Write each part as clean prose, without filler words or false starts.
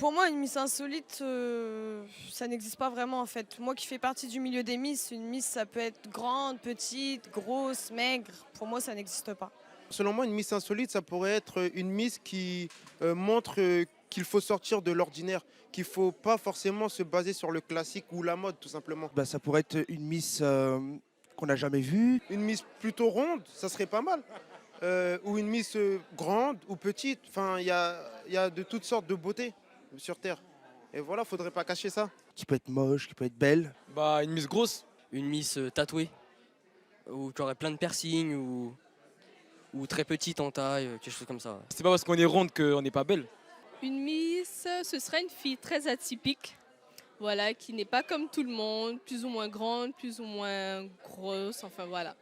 Pour moi, une Miss insolite, ça n'existe pas vraiment en fait. Moi qui fais partie du milieu des Miss, une Miss ça peut être grande, petite, grosse, maigre. Pour moi, ça n'existe pas. Selon moi, une Miss insolite, ça pourrait être une Miss qui montre qu'il faut sortir de l'ordinaire, qu'il ne faut pas forcément se baser sur le classique ou la mode, tout simplement. Bah, ça pourrait être une Miss qu'on n'a jamais vue. Une Miss plutôt ronde, ça serait pas mal. Ou une Miss grande ou petite. Enfin, il y a de toutes sortes de beautés sur Terre. Et voilà, faudrait pas cacher ça. Qui peut être moche, qui peut être belle. Bah, une Miss grosse. Une Miss tatouée, ou qui aurait plein de piercings, ou très petite en taille, quelque chose comme ça. C'est pas parce qu'on est ronde qu'on n'est pas belle. Une Miss, ce serait une fille très atypique, voilà, qui n'est pas comme tout le monde, plus ou moins grande, plus ou moins grosse, enfin voilà.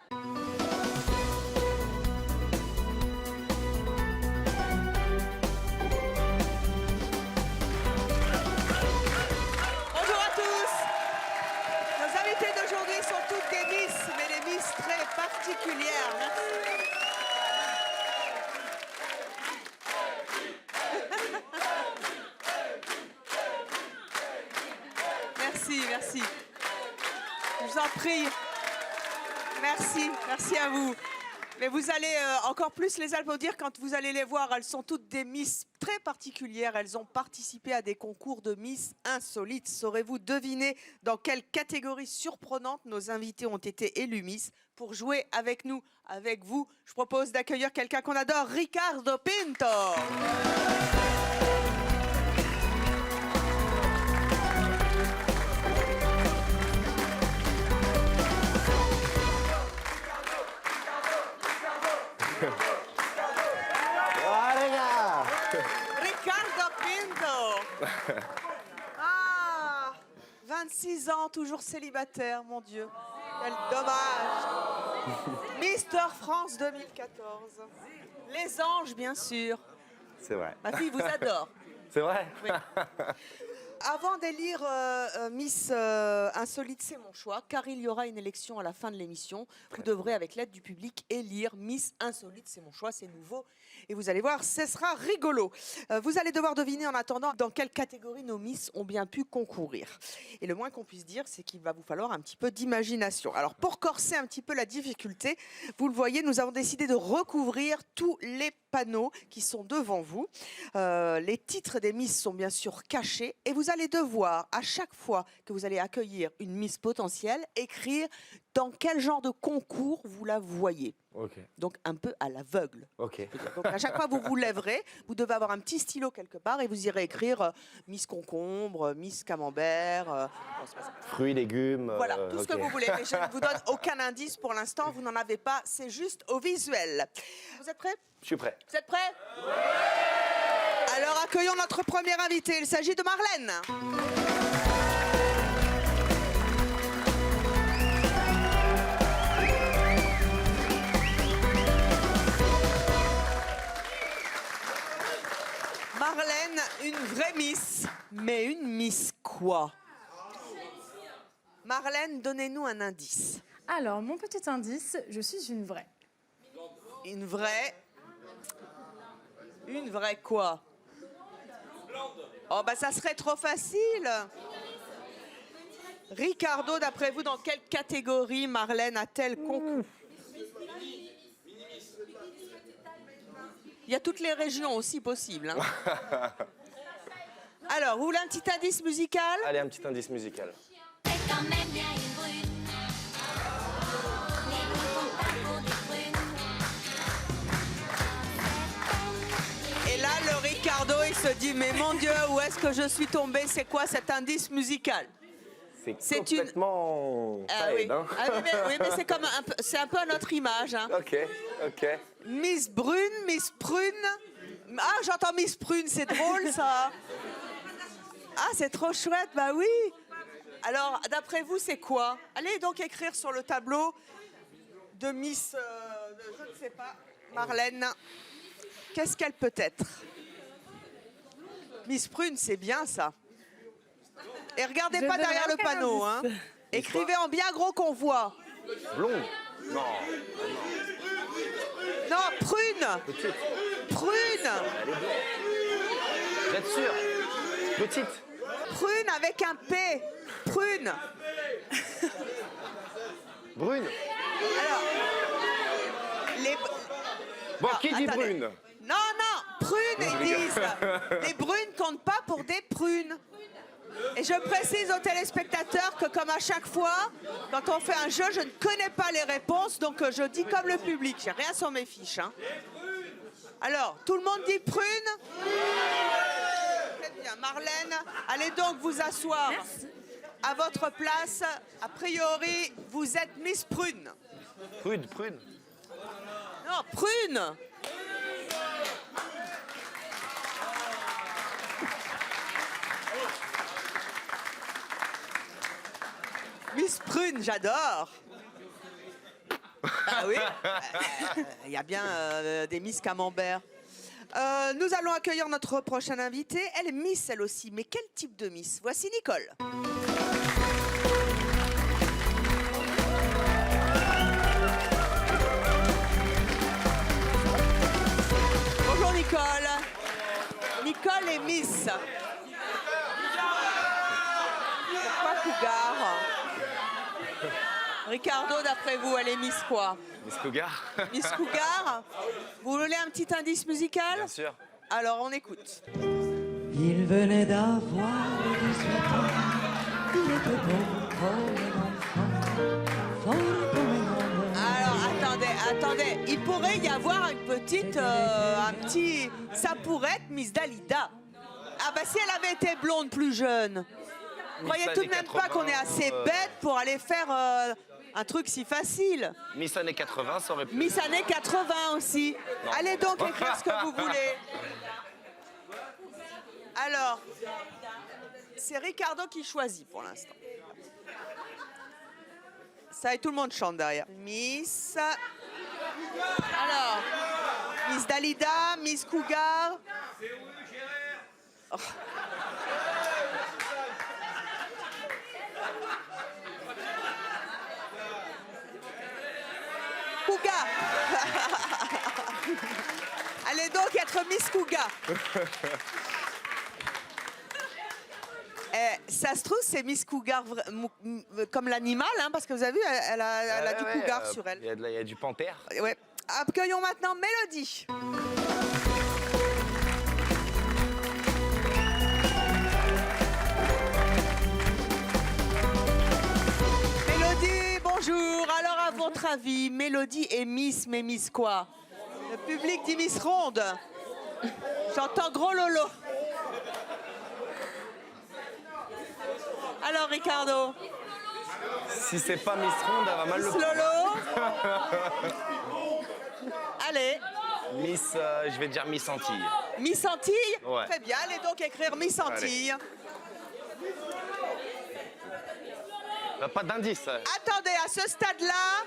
Bonjour à tous. Nos invités d'aujourd'hui sont toutes des Miss, mais des Miss très particulières. Merci, merci. Je vous en prie. Merci à vous. Mais vous allez encore plus les applaudir quand vous allez les voir. Elles sont toutes des Miss très particulières. Elles ont participé à des concours de Miss insolites. Saurez-vous deviner dans quelle catégorie surprenante nos invités ont été élus Miss? Pour jouer avec nous, avec vous, je propose d'accueillir quelqu'un qu'on adore, Ricardo Pinto. Ricardo Pinto. Ah, 26 ans, toujours célibataire, mon Dieu. Quel dommage. Mister France 2014. Les anges, bien sûr. C'est vrai. Ma fille vous adore. C'est vrai. Oui. Avant d'élire Miss Insolite, c'est mon choix, car il y aura une élection à la fin de l'émission. Vous devrez, avec l'aide du public, élire Miss Insolite, c'est mon choix, c'est nouveau. Et vous allez voir, ce sera rigolo. Vous allez devoir deviner en attendant dans quelle catégorie nos Miss ont bien pu concourir. Et le moins qu'on puisse dire, c'est qu'il va vous falloir un petit peu d'imagination. Alors, pour corser un petit peu la difficulté, vous le voyez, nous avons décidé de recouvrir tous les panneaux qui sont devant vous. Les titres des Miss sont bien sûr cachés et vous allez devoir, à chaque fois que vous allez accueillir une Miss potentielle, écrire dans quel genre de concours vous la voyez. Ok. Donc un peu à l'aveugle. Ok. Donc à chaque fois vous vous lèverez, vous devez avoir un petit stylo quelque part et vous irez écrire Miss Concombre, Miss Camembert. Non, c'est pas ça. Fruits, légumes. Voilà, tout ce ok. que vous voulez. Mais je ne vous donne aucun indice pour l'instant, vous n'en avez pas, c'est juste au visuel. Vous êtes prêts? Je suis prêt. Vous êtes prêts? Oui. Alors accueillons notre première invitée, il s'agit de Marlène. Marlène, une vraie Miss, mais une Miss quoi? Marlène, donnez-nous un indice. Alors, mon petit indice, je suis une vraie. Une vraie... Une vraie quoi? Oh bah ça serait trop facile. Ricardo, d'après vous, dans quelle catégorie Marlène a-t-elle concours? Il y a toutes les régions aussi possibles. Hein. Alors, vous voulez un petit indice musical? Allez, un petit indice musical. Et là, le Ricardo, il se dit, mais mon Dieu, où est-ce que je suis tombé? C'est quoi cet indice musical? C'est complètement... Ah, ça oui. aide, hein. Ah, oui, mais c'est comme c'est un peu à notre image. Hein. Ok, ok. Miss Brune, Miss Prune. Ah, j'entends Miss Prune, c'est drôle ça. Ah, c'est trop chouette, bah oui. Alors, d'après vous, c'est quoi? Allez donc écrire sur le tableau de Miss, je ne sais pas, Marlène. Qu'est-ce qu'elle peut être? Miss Prune, c'est bien ça. Et regardez Je pas donne derrière le aucun panneau, hein. indice. Écrivez en bien gros qu'on voit. Blonde. Non. Non, prune. Petite. Prune. Elle est blonde. Vous êtes sûr? Petite. Prune avec un P. Prune. Brune. Alors, les... Bon, qui dit attendez. brune? Non, prunes, ils disent. Les brunes comptent pas pour des prunes. Et je précise aux téléspectateurs que comme à chaque fois, quand on fait un jeu, je ne connais pas les réponses, donc je dis comme le public. J'ai rien sur mes fiches. Hein. Alors, tout le monde dit prune? Très bien, Marlène. Allez donc vous asseoir. À votre place, a priori, vous êtes Miss Prune. Prune. Non, prune. Miss Prune, j'adore. Ah oui, il y a bien des Miss Camembert. Nous allons accueillir notre prochaine invitée. Elle est Miss, elle aussi. Mais quel type de Miss? Voici Nicole. Bonjour Nicole. Nicole est Miss. Pourquoi Cougar? Ricardo, d'après vous, elle est Miss quoi? Miss Cougar. Miss Cougar? Vous voulez un petit indice musical? Bien sûr. Alors, on écoute. Il venait d'avoir 18 ans. Il était beau comme un enfant. Fort comme un homme. Alors, attendez. Il pourrait y avoir un petit... Ça pourrait être Miss Dalida. Ah bah si elle avait été blonde plus jeune. Vous croyez tout de même pas qu'on est assez bête pour aller faire un truc si facile? Miss années 80, ça aurait pu. Miss années 80 aussi. Non. Allez donc écrire ce que vous voulez. Alors, c'est Ricardo qui choisit pour l'instant. Ça et tout le monde chante derrière. Miss... Alors, Miss Dalida, Miss Cougar... Oh. Couga. Allez donc être Miss Couga. Ça se trouve, c'est Miss Cougar comme l'animal, hein, parce que vous avez vu, elle a du cougar sur elle. Il y a du panthère. Ouais. Accueillons maintenant Mélodie. Mélodie, bonjour. Alors, à votre avis, Mélodie est Miss, mais Miss quoi? Le public dit Miss Ronde. J'entends gros lolo. Alors, Ricardo? Si c'est pas Miss Ronde, elle va mal le Miss prendre. Lolo? Allez. Miss, je vais dire Miss Antilles. Miss Antilles? Ouais. Très bien, allez donc écrire Miss Antilles. Pas d'indice. Attendez, à ce stade-là,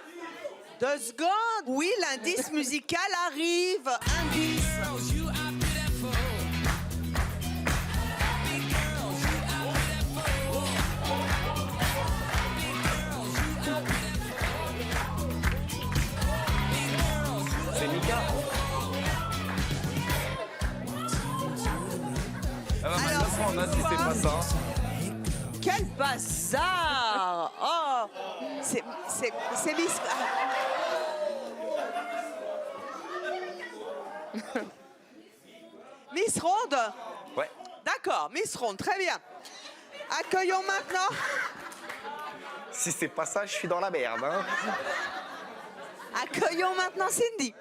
2 secondes. Oui, l'indice musical arrive. Indice. C'est Mika. Elle va mal le prendre, hein, si c'est pas ça. Quel bazar! Oh, c'est Miss... Miss Ronde? Ouais. D'accord, Miss Ronde, très bien. Accueillons maintenant... Si c'est pas ça, je suis dans la merde. Hein. Accueillons maintenant Cindy.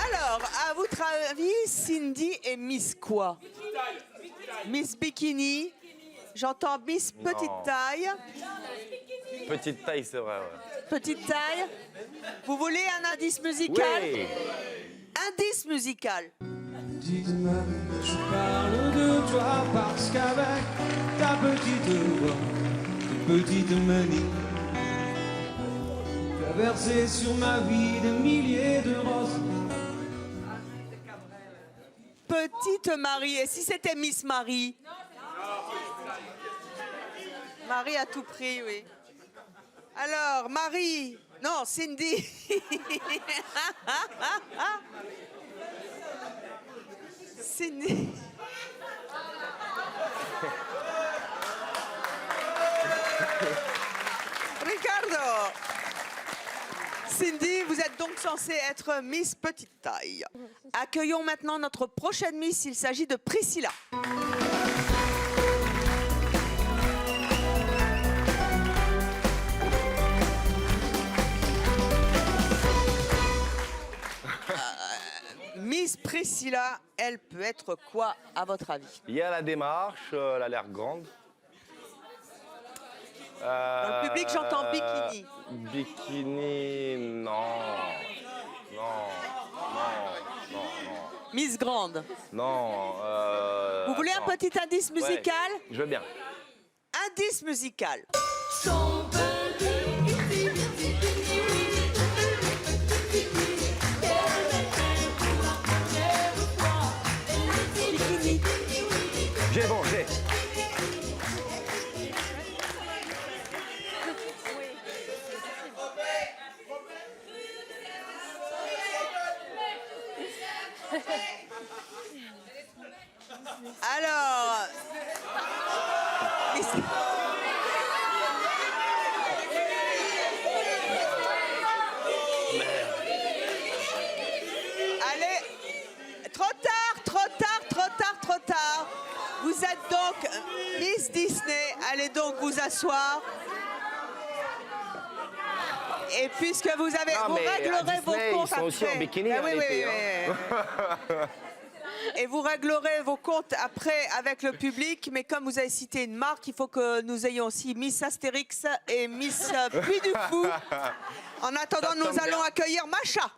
Alors, à votre avis, Cindy est Miss quoi? Miss Bikini. J'entends Miss Petite Taille. Petite taille, c'est vrai, ouais. Petite taille. Vous voulez un indice musical? Oui. Indice musical. Dis-moi, je parle de toi parce qu'avec ta petite voix, tes petites manies, tu as versé sur ma vie des milliers de roses. Petite Marie. Et si c'était Miss Marie? Marie à tout prix, oui. Alors, Marie, Non, Cindy. Cindy. Ricardo. Cindy, vous êtes donc censée être Miss Petite Taille. Accueillons maintenant notre prochaine Miss. Il s'agit de Priscilla. Miss Priscilla, elle peut être quoi à votre avis? Il y a la démarche, elle a l'air grande. Dans le public, j'entends bikini. Bikini, non. Non, non, non, non. Miss Grande. Non. Vous voulez attends. un petit indice musical? Ouais, je veux bien. Indice musical. J'ai bon, j'ai. Alors. Allez, trop tard, trop tard, trop tard, trop tard. Vous êtes donc Miss Disney. Allez donc vous asseoir. Et puisque vous avez, Non, vous mais à réglerez Disney, vos comptes ils sont aussi après. en bikini Ah en oui, oui, été, oui, oui. Et vous réglerez vos comptes après avec le public. Mais comme vous avez cité une marque, il faut que nous ayons aussi Miss Astérix et Miss Puy du Fou. En attendant, Ça nous tombe allons bien. accueillir Macha.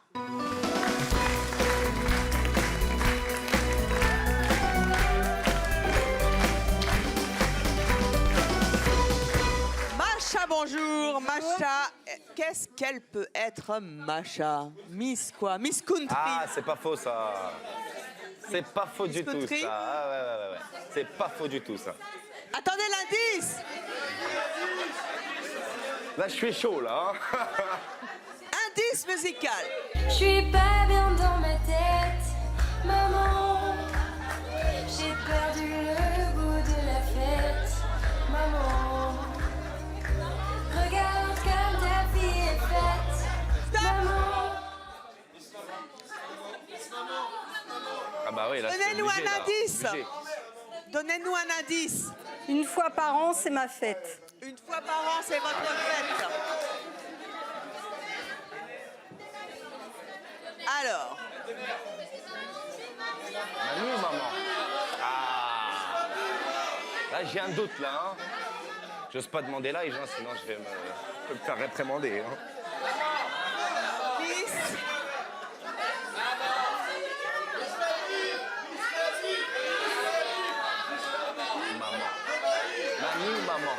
Macha, bonjour. Macha, qu'est-ce qu'elle peut être, Macha? Miss quoi? Miss Country. Ah, c'est pas faux ça. C'est pas faux du tout Country. ça. Ah, ouais, ouais, ouais. C'est pas faux du tout ça. Attendez l'indice. Là, je suis chaud là. Hein. Indice musical. Je suis pas bien dans ma tête, maman. J'ai perdu le goût de la fête, maman. Regarde comme ta fille est faite, maman. Ah bah oui, là, c'est Donnez-nous obligé, un là. indice. Obligé. Donnez-nous un indice. Une fois par an, c'est ma fête. Une fois par an, c'est votre fête. Alors, Manu ou maman? Ah. Là, j'ai un doute là. Hein. J'ose pas demander live, hein, sinon je vais me faire réprimander. Hein. Miss. Maman. Manu ou maman?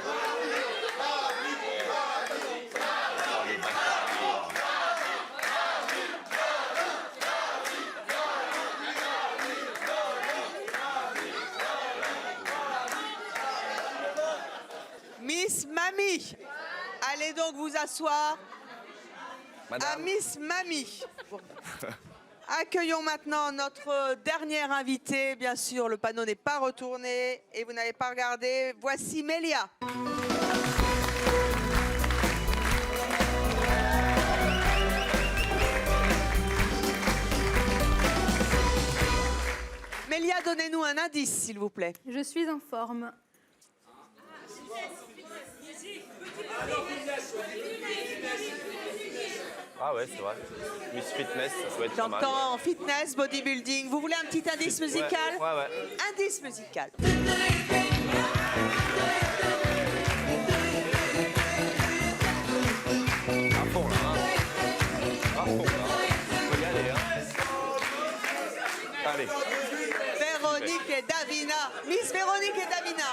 Oh, les bâtards. Miss Mamie. Allez donc vous asseoir à Madame. Miss Mamie. Accueillons maintenant notre dernière invitée. Bien sûr, le panneau n'est pas retourné et vous n'avez pas regardé. Voici Mélia. Mélia, donnez-nous un indice, s'il vous plaît. Je suis en forme. Ah ouais, c'est vrai. Miss Fitness, ça doit être pas mal. J'entends fitness, bodybuilding. Vous voulez un petit indice musical? Ouais, ouais. Indice musical. À fond là. Hein. À fond là. On peut y aller. Hein. Allez. Véronique et Davina. Miss Véronique et Davina.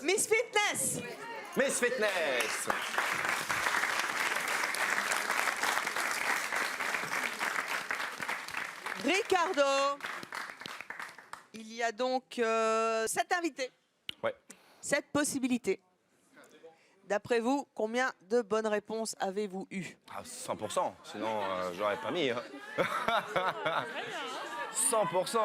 Miss Fitness. Miss Fitness. Ricardo. Il y a donc 7 invités. Ouais. cette possibilité. D'après vous, combien de bonnes réponses avez-vous eu? Ah, 100%, sinon j'aurais pas mis. Hein. 100%.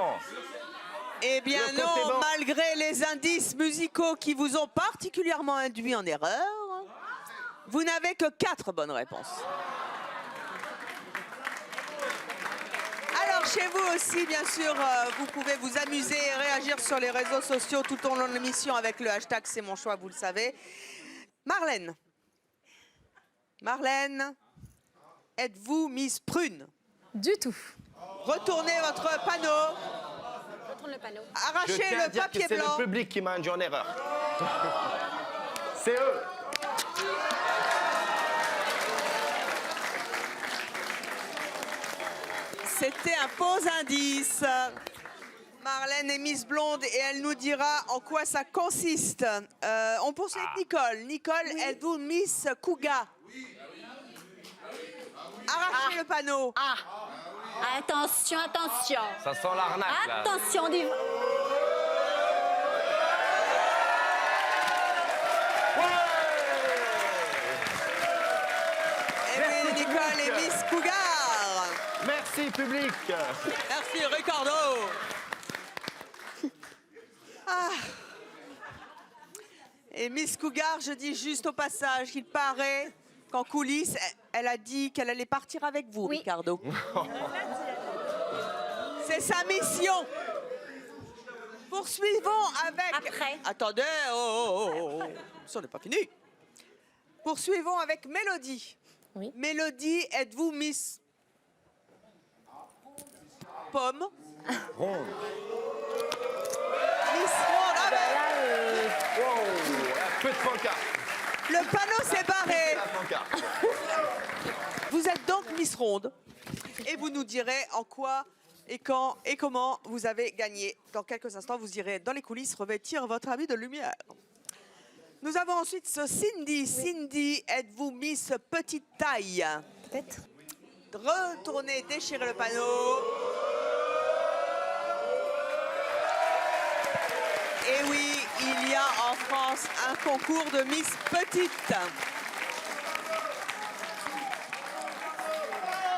Eh bien Le côté non, bon. malgré les indices musicaux qui vous ont particulièrement induit en erreur, vous n'avez que 4 bonnes réponses. Alors chez vous aussi, bien sûr, vous pouvez vous amuser et réagir sur les réseaux sociaux tout au long de l'émission avec le hashtag C'est mon choix, vous le savez. Marlène. Marlène, êtes-vous Miss Prune? Du tout. Retournez votre panneau. Retourne le panneau. Je Arrachez tiens à le dire papier que c'est blanc. le public qui m'a induit en erreur. C'est eux. C'était un faux indice. Marlène est Miss Blonde et elle nous dira en quoi ça consiste. On poursuit avec Nicole. Nicole, êtes-vous Miss Cougar? Arrachez le panneau. Attention, attention. Ça sent l'arnaque, là. Attention, du... Eh oui, Nicole est Miss Cougar. Merci, public. Merci, Ricardo. Ah. Et Miss Cougar, je dis juste au passage qu'il paraît qu'en coulisses, elle a dit qu'elle allait partir avec vous, Oui. Ricardo. C'est sa mission. Poursuivons avec... Après. Attendez, oh. Ça n'est pas fini. Poursuivons avec Mélodie. Oui. Mélodie, êtes-vous Miss Pomme? Ronde. Miss Ronde. Ah ben, Wow. Peu de pancarte. le panneau s'est barré. La pancarte. Vous êtes donc Miss Ronde. Et vous nous direz en quoi et quand et comment vous avez gagné. Dans quelques instants, vous irez dans les coulisses revêtir votre habit de lumière. Nous avons ensuite ce Cindy. Cindy, êtes-vous Miss Petite Taille? Peut-être. Retournez, déchirez le panneau. Et oui, il y a en France un concours de Miss Petite.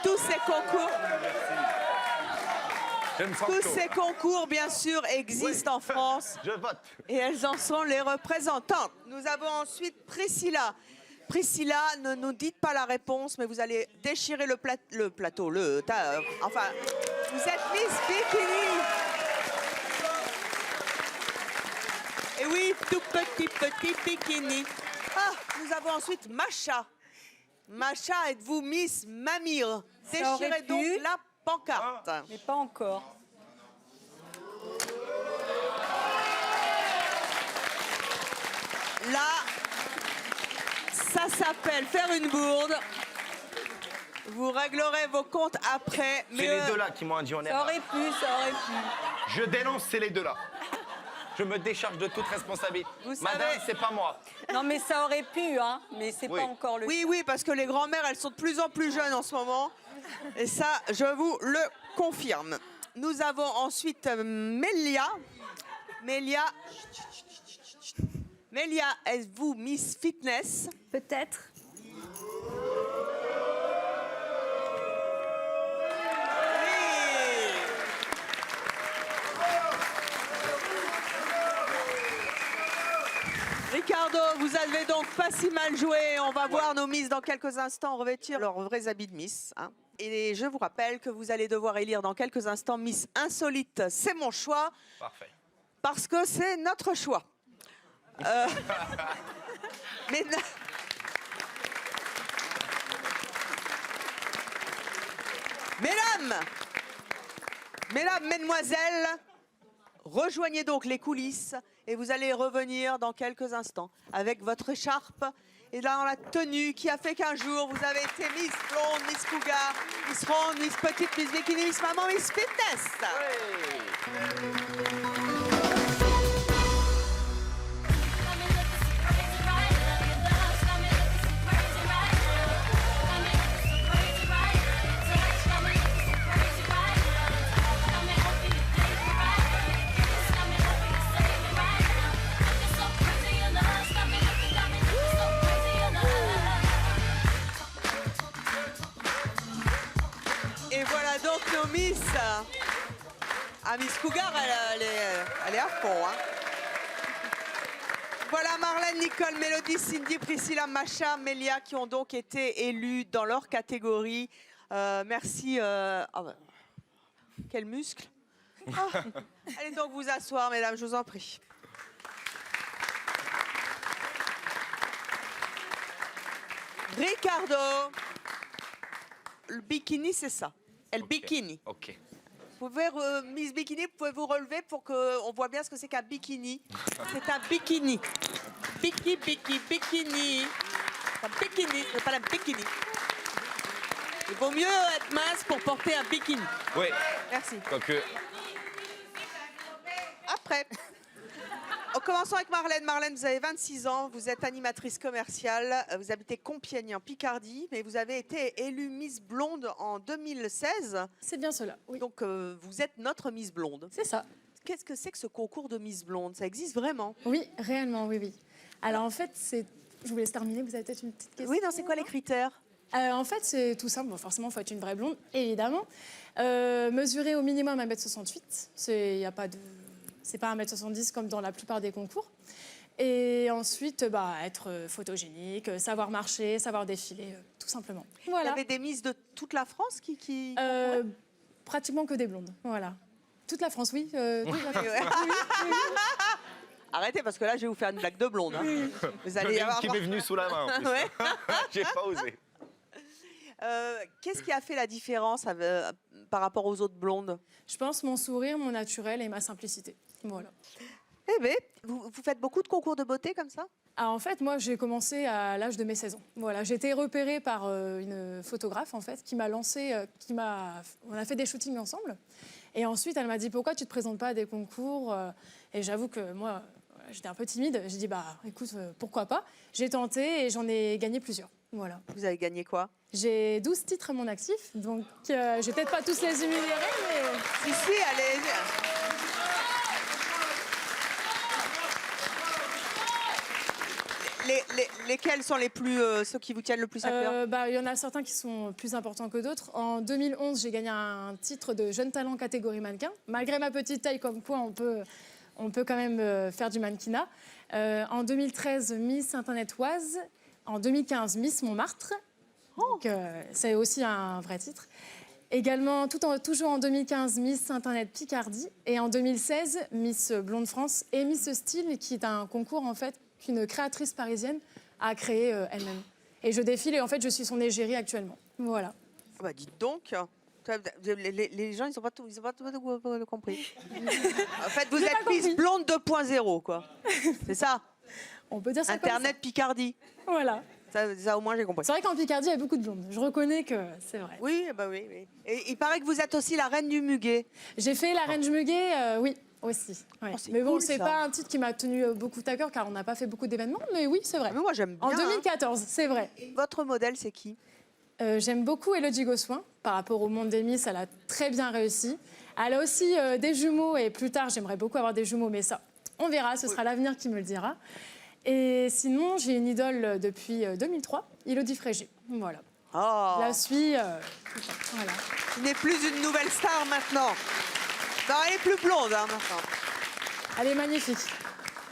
Tous ces concours... Je me sens Tous chaud. ces concours, bien sûr, existent en France Je vote. et elles en sont les représentantes. Nous avons ensuite Priscilla. Priscilla, ne nous dites pas la réponse, mais vous allez déchirer le plateau. Enfin, vous êtes Miss Bikini. Et oui, tout petit bikini. Ah, nous avons ensuite Macha. Macha, êtes-vous Miss Mamire? Ça aurait Déchirez donc pu. la pancarte. Mais pas encore. Là, ça s'appelle faire une bourde. Vous réglerez vos comptes après. C'est les deux là qui m'ont induit en Ça erreur. aurait pu, ça aurait pu. Je dénonce, c'est les deux là. Je me décharge de toute responsabilité. Vous Madame, savez- c'est pas moi. Non, mais ça aurait pu, hein. Mais c'est Oui. pas encore le Oui, parce que les grands-mères, elles sont de plus en plus jeunes en ce moment. Et ça, je vous le confirme. Nous avons ensuite Mélia. Mélia, êtes-vous Miss Fitness? Peut-être. Oui. Ricardo, vous avez donc pas si mal joué. On va voir nos Miss dans quelques instants revêtir leurs vrais habits de Miss. Hein. Et je vous rappelle que vous allez devoir élire dans quelques instants Miss Insolite. C'est mon choix Parfait. parce que c'est notre choix. Mais... Mesdames, mesdemoiselles, rejoignez donc les coulisses et vous allez revenir dans quelques instants avec votre écharpe et dans la tenue qui a fait qu'un jour vous avez été Miss Blonde, Miss Cougar, Miss Ronde, Miss Petite, Miss Bikini, Miss Maman, Miss Fitness. Ah, Miss Cougar, elle est à fond. Hein. Voilà Marlène, Nicole, Mélodie, Cindy, Priscilla, Macha, Mélia qui ont donc été élues dans leur catégorie. Merci. Quel muscle. Allez donc vous asseoir, mesdames, je vous en prie. Ricardo, le bikini, c'est ça. El bikini. Ok. Vous pouvez, Miss Bikini, vous pouvez vous relever pour qu'on voit bien ce que c'est qu'un bikini. C'est un bikini. Bikini. Un bikini, c'est pas un bikini. Il vaut mieux être mince pour porter un bikini. Oui. Merci. Quoique. Après. En commençant avec Marlène. Marlène, vous avez 26 ans, vous êtes animatrice commerciale, vous habitez Compiègne en Picardie, mais vous avez été élue Miss Blonde en 2016. C'est bien cela, oui. Donc vous êtes notre Miss Blonde. C'est ça. Qu'est-ce que c'est que ce concours de Miss Blonde? Ça existe vraiment? Oui, réellement, oui. Alors en fait, je vous laisse terminer, vous avez peut-être une petite question. Oui, non, c'est quoi les critères? En fait, c'est tout simple. Bon, forcément, il faut être une vraie blonde, évidemment. Mesurer au minimum 1m68. C'est pas 1m70 comme dans la plupart des concours. Et ensuite, être photogénique, savoir marcher, savoir défiler, tout simplement. Voilà. Il y avait des Miss de toute la France qui pratiquement que des blondes, voilà. Toute la France, oui. Toute la France. Arrêtez, parce que là, je vais vous faire une blague de blonde. Hein. Vous allez Le qui m'est venu sous la main, en plus. Ouais. J'ai pas osé. Qu'est-ce qui a fait la différence par rapport aux autres blondes? Je pense mon sourire, mon naturel et ma simplicité. Voilà. Eh bien, vous faites beaucoup de concours de beauté comme ça? En fait, moi, j'ai commencé à l'âge de mes 16 ans. Voilà, j'ai été repérée par une photographe, en fait, qui m'a lancé, on a fait des shootings ensemble. Et ensuite, elle m'a dit, pourquoi tu ne te présentes pas à des concours? Et j'avoue que moi, j'étais un peu timide. J'ai dit, écoute, pourquoi pas? J'ai tenté et j'en ai gagné plusieurs. Voilà. Vous avez gagné quoi? J'ai 12 titres à mon actif, donc je vais peut-être pas tous les énumérer, mais... Si, allez. Lesquels sont les plus, ceux qui vous tiennent le plus à cœur? Il y en a certains qui sont plus importants que d'autres. En 2011, j'ai gagné un titre de jeune talent catégorie mannequin. Malgré ma petite taille, comme quoi on peut quand même faire du mannequinat. En 2013, Miss Internet-Oise. En 2015, Miss Montmartre. Donc, c'est aussi un vrai titre. Également, toujours en 2015, Miss Internet Picardie. Et en 2016, Miss Blonde France et Miss Style, qui est un concours en fait qu'une créatrice parisienne a créé elle-même. Et je défile et en fait, je suis son égérie actuellement. Voilà. Dites donc. Les gens, ils n'ont pas tout compris. En fait, vous êtes Miss Blonde 2.0, quoi. C'est ça? On peut dire ça Internet comme ça. Picardie. Voilà. Ça, au moins, j'ai compris. C'est vrai qu'en Picardie, il y a beaucoup de blondes. Je reconnais que c'est vrai. Oui, oui. Et il paraît que vous êtes aussi la reine du muguet. J'ai fait la reine du muguet, oui, aussi. Ouais. Mais bon, cool, c'est ça. pas un titre qui m'a tenu beaucoup à cœur, car on n'a pas fait beaucoup d'événements. Mais oui, c'est vrai. Mais moi, j'aime bien. En 2014, c'est vrai. Votre modèle, c'est qui? J'aime beaucoup Élodie Gossuin. Par rapport au monde des Miss, elle a très bien réussi. Elle a aussi des jumeaux, et plus tard, j'aimerais beaucoup avoir des jumeaux, mais ça, on verra, ce sera l'avenir qui me le dira. Et sinon, j'ai une idole depuis 2003, Élodie Frégé. Voilà. Oh. Je la suis. Voilà. Ce n'est plus une nouvelle star maintenant. Non, elle est plus blonde maintenant. Elle est magnifique.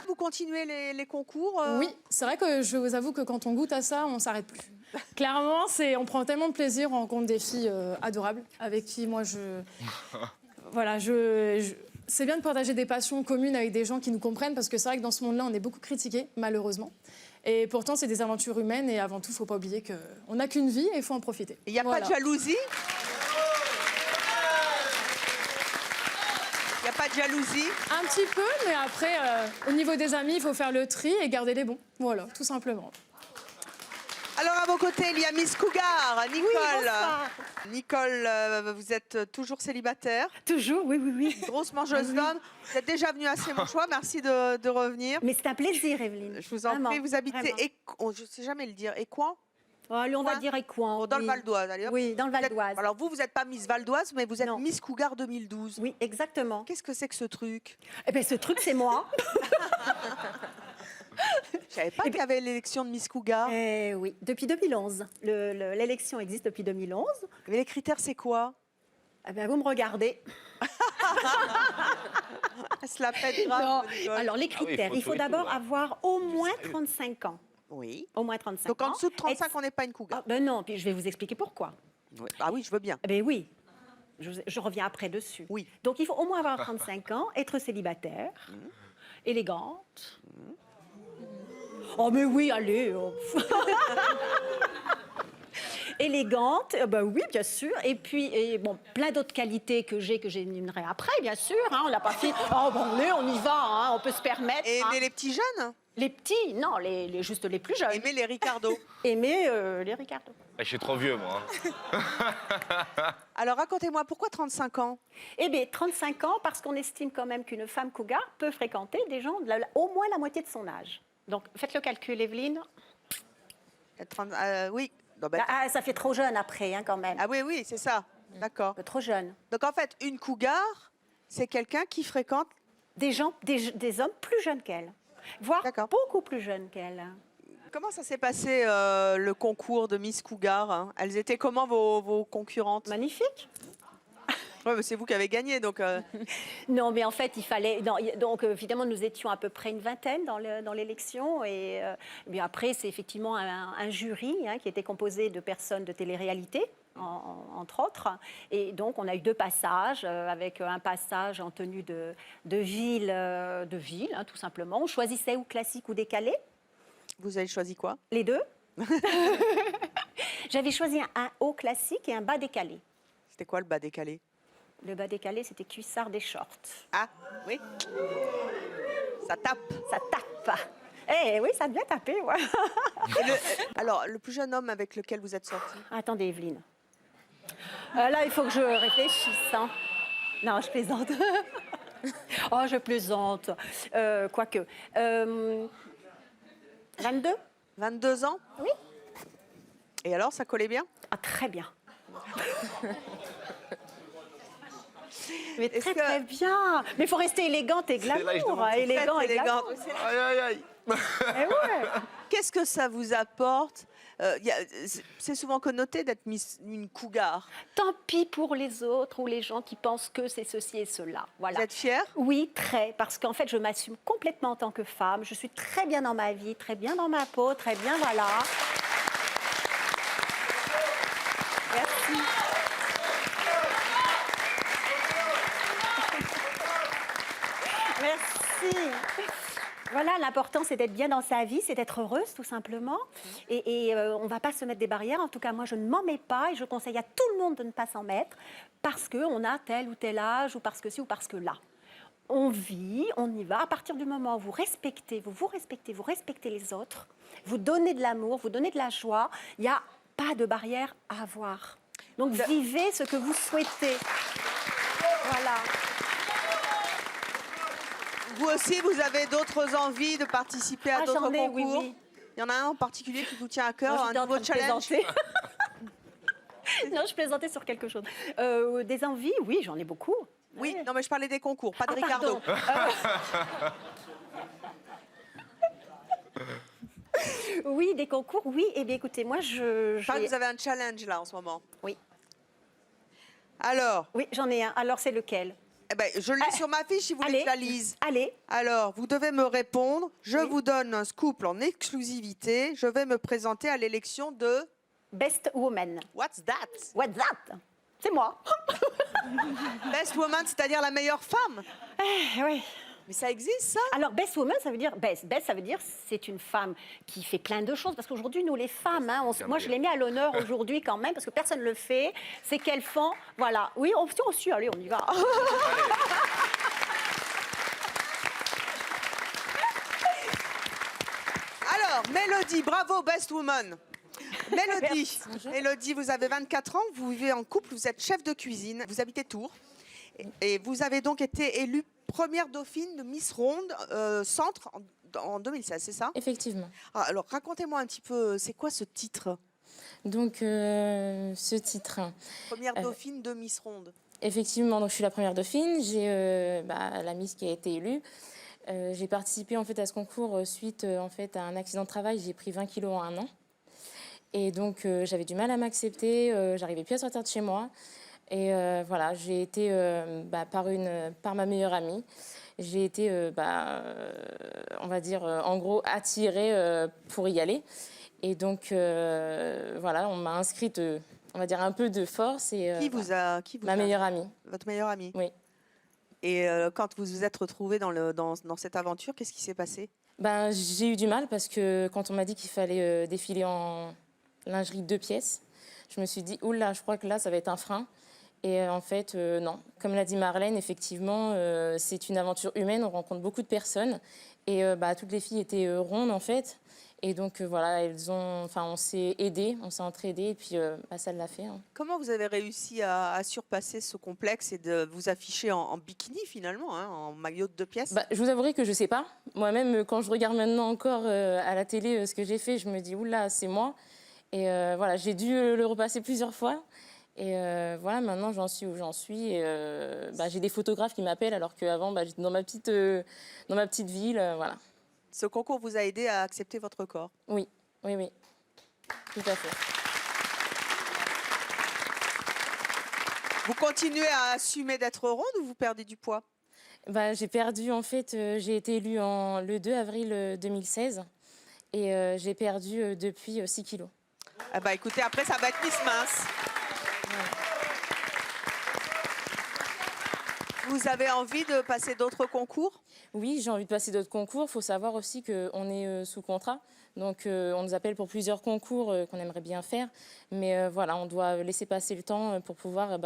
Vous continuez les concours Oui, c'est vrai que je vous avoue que quand on goûte à ça, on ne s'arrête plus. Clairement, on prend tellement de plaisir, on rencontre des filles adorables avec qui moi Voilà, c'est bien de partager des passions communes avec des gens qui nous comprennent, parce que c'est vrai que dans ce monde-là, on est beaucoup critiqués, malheureusement. Et pourtant, c'est des aventures humaines, et avant tout, il ne faut pas oublier qu'on n'a qu'une vie et il faut en profiter. Il n'y a pas de jalousie? Il n'y a pas de jalousie? Un petit peu, mais après, au niveau des amis, il faut faire le tri et garder les bons. Voilà, tout simplement. Alors, à vos côtés, il y a Miss Cougar, Nicole. Oui, bonsoir. Nicole, vous êtes toujours célibataire? Toujours, oui. Grosse mangeuse d'hommes. Vous êtes déjà venue à C'est mon choix. Merci de revenir. Mais c'est un plaisir, Evelyne. Je vous en prie. Vous habitez, je ne sais jamais le dire, Écouen? Allez, on va dire Écouen. Dans le Val d'Oise, allez. Oui, dans le Val d'Oise. Alors vous n'êtes pas Miss Val d'Oise, mais vous êtes Miss Cougar 2012. Oui, exactement. Qu'est-ce que c'est que ce truc? Eh bien, ce truc, c'est moi. Je ne savais pas qu'il y avait l'élection de Miss Cougar. Oui, depuis 2011. L'élection existe depuis 2011. Mais les critères, c'est quoi? Eh bien, vous me regardez. Elle se la pète grave. Non. Nicole. Alors, les Ah oui, critères, il faut tout et d'abord tout, là. avoir au moins 35 ans. Oui. Au moins 35 Donc ans. en dessous de 35, Être- on n'est pas une cougar. Ah, ben non, puis je vais vous expliquer pourquoi. Oui. Ah oui, je veux bien. Eh ben oui, je reviens après dessus. Oui. Donc il faut au moins avoir 35 ans, être célibataire, élégante. Oh mais oui, allez. Élégante, ben oui, bien sûr. Et puis, bon, plein d'autres qualités que j'énumérerai après, bien sûr. Hein, on n'a pas fait. Oh, bon, allez, on y va, hein, on peut se permettre. Et hein. aimer les petits jeunes. Les petits, non, juste les plus jeunes. Aimer les Ricardo. Aimer les Ricardo. Je suis trop vieux, moi. Alors racontez-moi, pourquoi 35 ans? Eh bien, 35 ans, parce qu'on estime quand même qu'une femme cougar peut fréquenter des gens au moins la moitié de son âge. Donc, faites le calcul, Evelyne. Oui. Non, ben- Ah, ça fait trop jeune après, hein, quand même. Ah oui, oui, c'est ça. D'accord. Trop jeune. Donc en fait, une cougar, c'est quelqu'un qui fréquente... Des gens, des hommes plus jeunes qu'elle. Voire D'accord. beaucoup plus jeunes qu'elle. Comment ça s'est passé le concours de Miss Cougar, hein? Elles étaient comment vos concurrentes? Magnifique. Ouais, mais c'est vous qui avez gagné, donc... Non, mais en fait, il fallait... Donc, évidemment, nous étions à peu près une vingtaine dans l'élection. Et bien après, c'est effectivement un jury hein, qui était composé de personnes de télé-réalité, entre autres. Et donc, on a eu 2 passages, avec un passage en tenue de ville, hein, tout simplement. On choisissait ou classique ou décalé. Vous avez choisi quoi? Les deux. J'avais choisi un haut classique et un bas décalé. C'était quoi le bas décalé? Le bas décalé, c'était cuissard des shorts. Ah, oui. Ça tape. Ça tape. Eh oui, ça a bien tapé, ouais. Alors, le plus jeune homme avec lequel vous êtes sorti? Attendez, Evelyne. Là, il faut que je réfléchisse. Hein. Non, je plaisante. Oh, je plaisante. Quoique. 22 22 ans? Oui. Et alors, ça collait bien? Ah, très bien. Mais Est-ce très, que- très bien. Mais il faut rester élégante et là que je glamour. demande. Élégant et élégante. glamour. Aïe, aïe, aïe. Eh ouais. Qu'est-ce que ça vous apporte? C'est souvent connoté d'être une cougar. Tant pis pour les autres ou les gens qui pensent que c'est ceci et cela. Voilà. Vous êtes fière? Oui, très, parce qu'en fait, je m'assume complètement en tant que femme. Je suis très bien dans ma vie, très bien dans ma peau, très bien, voilà. Merci. Merci. Voilà, l'important, c'est d'être bien dans sa vie, c'est d'être heureuse, tout simplement. Et on ne va pas se mettre des barrières. En tout cas, moi, je ne m'en mets pas et je conseille à tout le monde de ne pas s'en mettre parce qu'on a tel ou tel âge ou parce que ci ou parce que là. On vit, on y va. À partir du moment où vous respectez, vous respectez les autres, vous donnez de l'amour, vous donnez de la joie, il n'y a pas de barrière à avoir. Donc, vivez ce que vous souhaitez. Voilà. Vous aussi, vous avez d'autres envies de participer à d'autres j'en ai, concours? oui. Il y en a un en particulier qui vous tient à cœur, Moi, un j'étais en nouveau train de challenge? plaisanter. Non, je plaisantais sur quelque chose. Des envies, oui, j'en ai beaucoup. Oui, non mais je parlais des concours, pas de Ah, Ricardo. pardon. Oui, des concours, oui. Eh bien, écoutez, moi, Je parle que vous avez un challenge là en ce moment. Oui. Alors, Oui, j'en ai un. Alors, c'est lequel? eh ben, je l'ai sur ma fiche si vous voulez que je la lise. Allez. Alors, vous devez me répondre. Je Oui. vous donne un scoop en exclusivité. Je vais me présenter à l'élection de... Best Woman. What's that? What's that? C'est moi. Best woman, c'est-à-dire la meilleure femme. Oui. Mais ça existe, ça? Alors, best woman, ça veut dire best. Best, ça veut dire c'est une femme qui fait plein de choses. Parce qu'aujourd'hui, nous, les femmes, hein, moi, je l'ai mis à l'honneur aujourd'hui quand même, parce que personne ne le fait. C'est qu'elles font, voilà. Oui, on suit, allez, on y va. Alors, Mélodie, bravo, best woman. Mélodie, Mélodie, vous avez 24 ans, vous vivez en couple, vous êtes chef de cuisine, vous habitez Tours. Et vous avez donc été élue première dauphine de Miss Ronde Centre en 2016, c'est ça? Effectivement. Ah, alors, racontez-moi un petit peu, c'est quoi ce titre? Donc, ce titre. Première dauphine de Miss Ronde. Effectivement, donc je suis la première dauphine. J'ai la Miss qui a été élue. J'ai participé en fait à ce concours suite en fait à un accident de travail. J'ai pris 20 kilos en 1 an. Et donc, j'avais du mal à m'accepter. J'arrivais plus à sortir de chez moi. Et voilà, j'ai été par ma meilleure amie. J'ai été, on va dire, en gros, attirée pour y aller. Et donc, voilà, on m'a inscrite, on va dire, un peu de force. Et, ma meilleure amie. Votre meilleure amie? Oui. Et quand vous vous êtes retrouvés dans cette aventure, qu'est-ce qui s'est passé? J'ai eu du mal parce que quand on m'a dit qu'il fallait défiler en lingerie 2 pièces, je me suis dit, oula, je crois que là, ça va être un frein. Et en fait, non. Comme l'a dit Marlène, effectivement, c'est une aventure humaine, on rencontre beaucoup de personnes. Et toutes les filles étaient rondes, en fait. Et donc, voilà, on s'est aidées, on s'est entraidées, et puis ça l'a fait. Hein. Comment vous avez réussi à surpasser ce complexe et de vous afficher en bikini, finalement, hein, en maillot de 2 pièces? Je vous avouerai que je ne sais pas. Moi-même, quand je regarde maintenant encore à la télé ce que j'ai fait, je me dis, oula, c'est moi. Et voilà, j'ai dû le repasser plusieurs fois. Et voilà, maintenant, j'en suis où j'en suis. J'ai des photographes qui m'appellent, alors qu'avant, j'étais dans ma petite ville. Voilà. Ce concours vous a aidé à accepter votre corps? Oui, oui, oui. Tout à fait. Vous continuez à assumer d'être ronde ou vous perdez du poids? J'ai perdu, en fait, j'ai été élue le 2 avril 2016 et j'ai perdu depuis 6 kilos. Écoutez, après, ça va être Miss Mince. Vous avez envie de passer d'autres concours? Oui, j'ai envie de passer d'autres concours. Il faut savoir aussi qu'on est sous contrat. Donc, on nous appelle pour plusieurs concours qu'on aimerait bien faire. Mais voilà, on doit laisser passer le temps pour pouvoir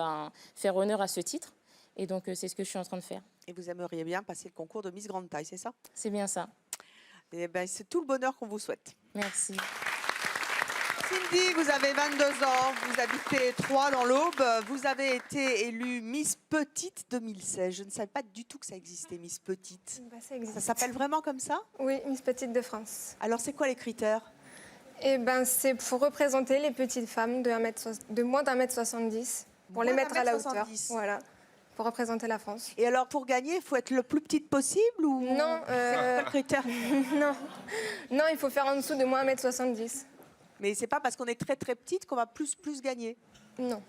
faire honneur à ce titre. Et donc, c'est ce que je suis en train de faire. Et vous aimeriez bien passer le concours de Miss Grande Taille, c'est ça? C'est bien ça. Et c'est tout le bonheur qu'on vous souhaite. Merci. Cindy, vous avez 22 ans, vous habitez Troyes dans l'Aube, vous avez été élue Miss Petite 2016. Je ne savais pas du tout que ça existait, Miss Petite. Ça existe. Ça s'appelle vraiment comme ça? Oui, Miss Petite de France. Alors c'est quoi les critères? C'est pour représenter les petites femmes de moins d'1m70, pour les mettre à la hauteur. Voilà, pour représenter la France. Et alors pour gagner, il faut être le plus petite possible ou... Non. C'est quoi le critère? Non, il faut faire en dessous de moins 1m70. Mais c'est pas parce qu'on est très très petite qu'on va plus gagner. Non.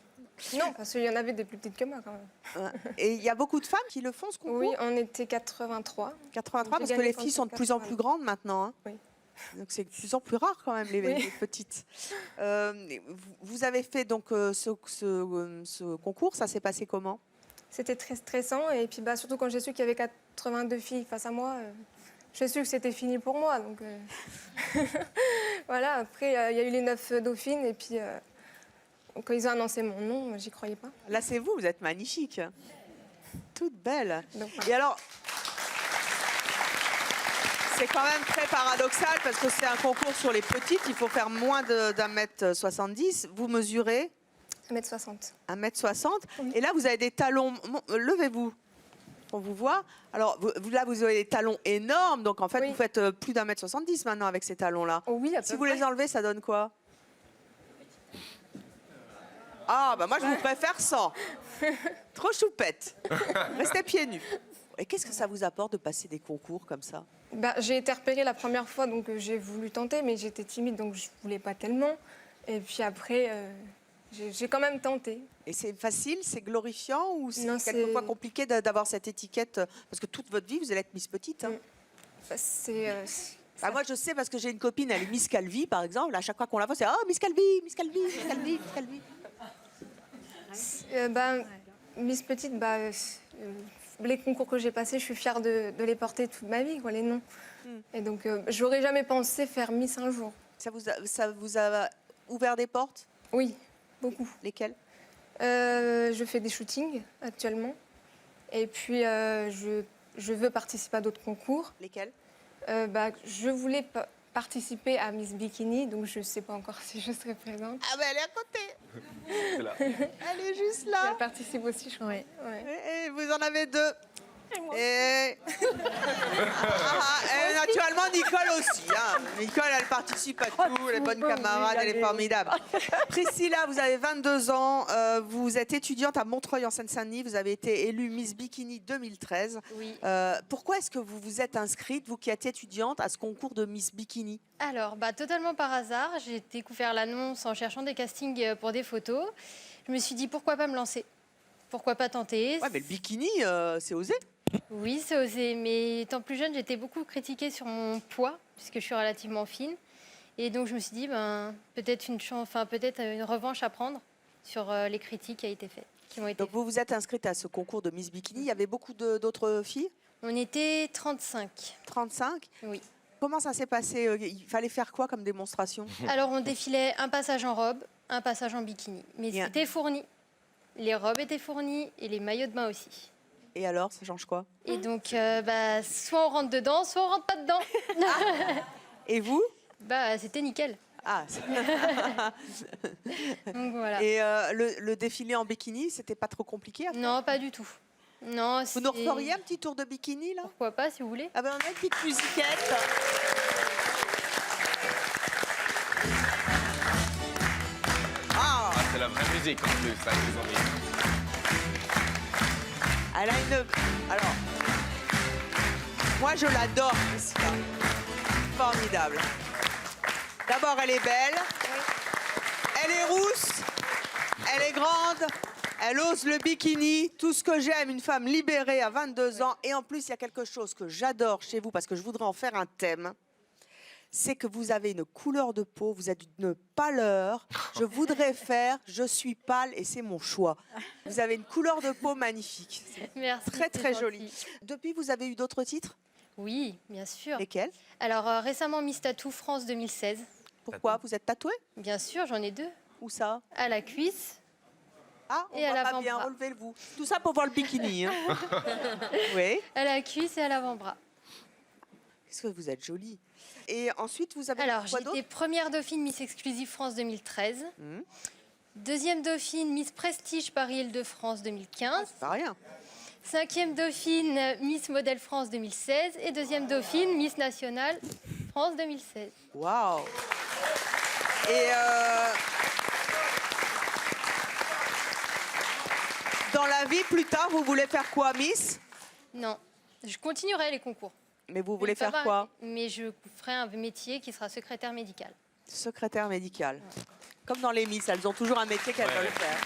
Non, parce qu'il y en avait des plus petites que moi quand même. Et il y a beaucoup de femmes qui le font ce concours? Oui, on était 83. 83 parce que les filles sont de plus en plus grandes maintenant. Hein. Oui. Donc c'est de plus en plus rare quand même les petites. Vous avez fait donc ce concours, ça s'est passé comment? C'était très stressant et puis surtout quand j'ai su qu'il y avait 82 filles face à moi, j'ai su que c'était fini pour moi. Donc voilà, après il y a eu les 9 dauphines et puis quand ils ont annoncé mon nom, j'y croyais pas. Là c'est vous êtes magnifique, toute belle. Donc, voilà. Et alors, c'est quand même très paradoxal parce que c'est un concours sur les petites, il faut faire moins d'1m70. Vous mesurez 1m60. 1m60. Oui. Et là, vous avez des talons. Levez-vous, on vous voit. Alors là, vous avez des talons énormes. Donc en fait, Oui. vous faites plus d'1m70 maintenant avec ces talons-là. Oh oui, à peu Si vous près. les enlevez, ça donne quoi? Ah, moi, je vous préfère sans. Trop choupette. Restez pieds nus. Et qu'est-ce que ça vous apporte de passer des concours comme ça? J'ai été repérée la première fois, donc j'ai voulu tenter, mais j'étais timide, donc je voulais pas tellement. Et puis après, j'ai quand même tenté. Et c'est facile, c'est glorifiant ou c'est Non, quelquefois compliqué d'avoir cette étiquette? Parce que toute votre vie, vous allez être Miss Petite. Hein. Moi, je sais parce que j'ai une copine, elle est Miss Calvi, par exemple. À chaque fois qu'on la voit, c'est « Oh, Miss Calvi, Miss Calvi, Miss Calvi, Miss Calvi ». Miss Petite, les concours que j'ai passés, je suis fière de les porter toute ma vie, quoi, les noms. Et donc, j'aurais jamais pensé faire Miss un jour. Ça vous a ouvert des portes? Oui, beaucoup. Lesquelles? Je fais des shootings actuellement. Et puis, je veux participer à d'autres concours. Lesquels? Je voulais participer à Miss Bikini, donc je ne sais pas encore si je serai présente. Ah elle est à côté. Elle est juste là. Elle participe aussi, je crois. Ouais. Et vous en avez 2. Et naturellement, Nicole aussi. Hein. Nicole, elle participe à tout, elle est bonne camarade, elle est formidable. Priscilla, vous avez 22 ans, vous êtes étudiante à Montreuil en Seine-Saint-Denis, vous avez été élue Miss Bikini 2013. Oui. Pourquoi est-ce que vous vous êtes inscrite, vous qui êtes étudiante, à ce concours de Miss Bikini? Alors, totalement par hasard, j'ai découvert l'annonce en cherchant des castings pour des photos. Je me suis dit pourquoi pas me lancer. pourquoi pas tenter. Ouais, mais le bikini, c'est osé. Oui, c'est osé. Mais étant plus jeune, j'étais beaucoup critiquée sur mon poids, puisque je suis relativement fine. Et donc, je me suis dit, peut-être une revanche à prendre sur les critiques qui ont été Donc, vous vous êtes inscrite à ce concours de Miss Bikini. Il y avait beaucoup d'autres filles? On était 35. 35? Oui. Comment ça s'est passé? Il fallait faire quoi comme démonstration? Alors, on défilait un passage en robe, un passage en bikini. Mais c'était fourni. Les robes étaient fournies et les maillots de bain aussi. Et alors, ça change quoi? Et donc, soit on rentre dedans, soit on rentre pas dedans. Et vous? C'était nickel. Ah. Donc voilà. Et le défilé en bikini, c'était pas trop compliqué à faire? Non, pas du tout. Non, vous nous referiez un petit tour de bikini là? Pourquoi pas, si vous voulez. Ah ben on a une petite musiquette. Ah, c'est la vraie musique en plus, ça, les amis. Elle a une... Alors, moi je l'adore, Priscilla. Formidable. D'abord, elle est belle. Elle est rousse. Elle est grande. Elle ose le bikini. Tout ce que j'aime, une femme libérée à 22 ans. Et en plus, il y a quelque chose que j'adore chez vous, parce que je voudrais en faire un thème. C'est que vous avez une couleur de peau, vous êtes une pâleur. Je voudrais faire « Je suis pâle et c'est mon choix ». Vous avez une couleur de peau magnifique. Merci. Très, très c'est jolie. gentil. Depuis, vous avez eu d'autres titres? Oui, bien sûr. Lesquels? Alors, récemment, Miss Tattoo France 2016. Pourquoi? Vous êtes tatouée? Bien sûr, j'en ai 2. Où ça? À la cuisse. Ah, on et à voit pas l'avant-bras. bien, relevez-le-vous. Tout ça pour voir le bikini. Hein. Oui. À la cuisse et à l'avant-bras. Qu'est-ce que vous êtes jolie. Et ensuite, vous avez Alors, quoi j'ai d'autre? été première dauphine Miss Exclusive France 2013. Deuxième dauphine Miss Prestige Paris-Île-de-France 2015. C'est pas rien. Cinquième dauphine Miss Modèle France 2016. Et deuxième dauphine Miss Nationale France 2016. Waouh. Et dans la vie, plus tard, vous voulez faire quoi, Miss? Non, je continuerai les concours. Mais vous voulez Je vais faire pas quoi? arrêter. Mais je ferai un métier qui sera secrétaire médical. Secrétaire médical. Comme dans les Miss, elles ont toujours un métier qu'elles veulent faire.